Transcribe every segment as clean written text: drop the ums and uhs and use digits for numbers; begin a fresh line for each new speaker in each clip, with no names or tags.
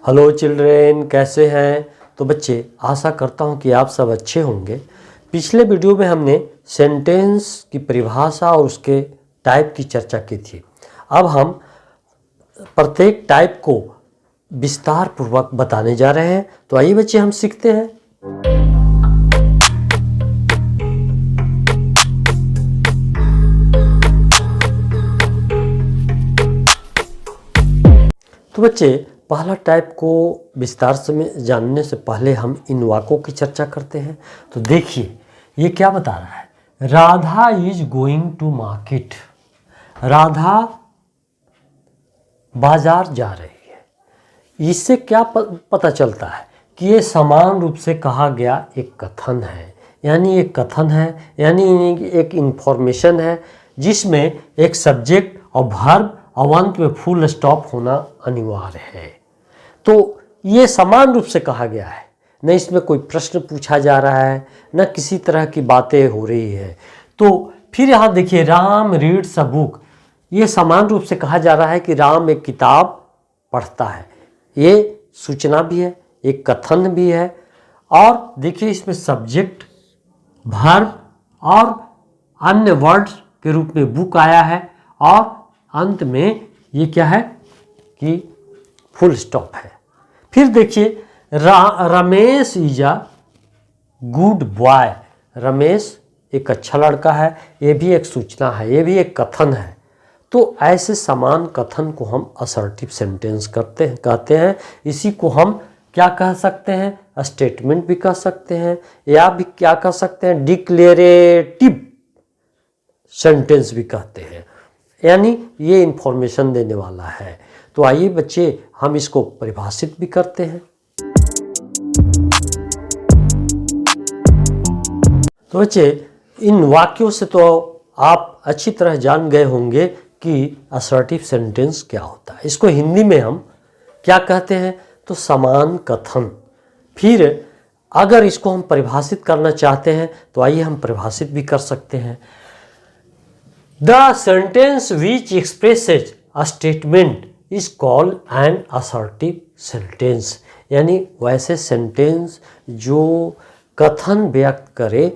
Hello children, कैसे हैं? तो बच्चे, आशा करता हूं कि आप सब अच्छे होंगे। पिछले वीडियो में हमने सेंटेंस की परिभाषा और उसके टाइप की चर्चा की थी। अब हम प्रत्येक टाइप को विस्तार पूर्वक बताने जा रहे हैं। तो आइए बच्चे, हम सीखते हैं। तो बच्चे, पहला टाइप को विस्तार से जानने से पहले हम इन वाक्यों की चर्चा करते हैं। तो देखिए, ये क्या बता रहा है? Radha is going to market. Radha बाजार जा रही है। इससे क्या पता चलता है कि ये समान रूप से कहा गया एक कथन है। यानी एक कथन है, यानी एक इंफॉर्मेशन है जिसमें एक सब्जेक्ट और वर्ब और अंत में फुल स्टॉप होना अनिवार्य है। तो ये समान रूप से कहा गया है, न इसमें कोई प्रश्न पूछा जा रहा है, न किसी तरह की बातें हो रही है। तो फिर यहाँ देखिए, राम रीड्स अ बुक। ये समान रूप से कहा जा रहा है कि राम एक किताब पढ़ता है। ये सूचना भी है, एक कथन भी है। और देखिए, इसमें सब्जेक्ट, वर्ब और अन्य वर्ड्स के रूप में बुक आया है। और अंत में ये क्या है कि फुल स्टॉप है। फिर देखिए, Ramesh is a good boy. Ramesh एक अच्छा लड़का है। ये भी एक सूचना है, ये भी एक कथन है। तो ऐसे समान कथन को हम असर्टिव सेंटेंस कहते हैं। इसी को हम क्या कह सकते हैं? स्टेटमेंट भी कह सकते हैं, या भी क्या कह सकते हैं? डिक्लेरेटिव सेंटेंस भी कहते हैं। यानी ये इंफॉर्मेशन देने वाला है। तो आइए बच्चे, हम इसको परिभाषित भी करते हैं। तो बच्चे, इन वाक्यों से तो आप अच्छी तरह जान गए होंगे कि असर्टिव सेंटेंस क्या होता है। इसको हिंदी में हम क्या कहते हैं? तो समान कथन। फिर अगर इसको हम परिभाषित करना चाहते हैं तो आइए हम परिभाषित भी कर सकते हैं। The sentence which expresses a statement is called an assertive sentence। यानी वैसे सेंटेंस जो कथन व्यक्त करे,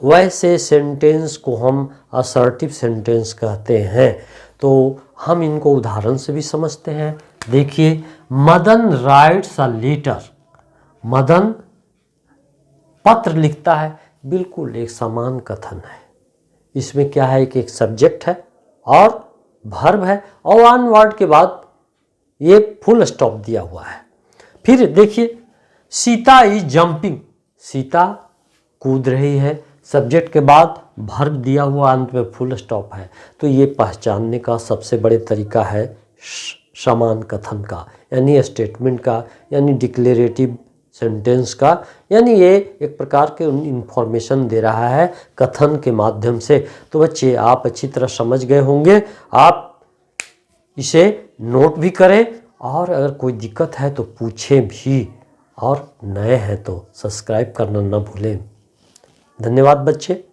वैसे सेंटेंस को हम असर्टिव सेंटेंस कहते हैं। तो हम इनको उदाहरण से भी समझते हैं। देखिए, Madan writes a letter. Madan पत्र लिखता है। बिल्कुल एक समान कथन है। इसमें क्या है कि एक सब्जेक्ट है और वर्ब है, और वन वर्ड के बाद ये फुल स्टॉप दिया हुआ है। फिर देखिए, सीता इज जंपिंग। सीता कूद रही है। सब्जेक्ट के बाद वर्ब दिया हुआ, अंत में फुल स्टॉप है। तो ये पहचानने का सबसे बड़े तरीका है समान कथन का, यानी स्टेटमेंट का, यानी डिक्लेरेटिव सेंटेंस का। यानी ये एक प्रकार के इंफॉर्मेशन दे रहा है कथन के माध्यम से। तो बच्चे, आप अच्छी तरह समझ गए होंगे। आप इसे नोट भी करें, और अगर कोई दिक्कत है तो पूछें भी, और नए हैं तो सब्सक्राइब करना न भूलें। धन्यवाद बच्चे।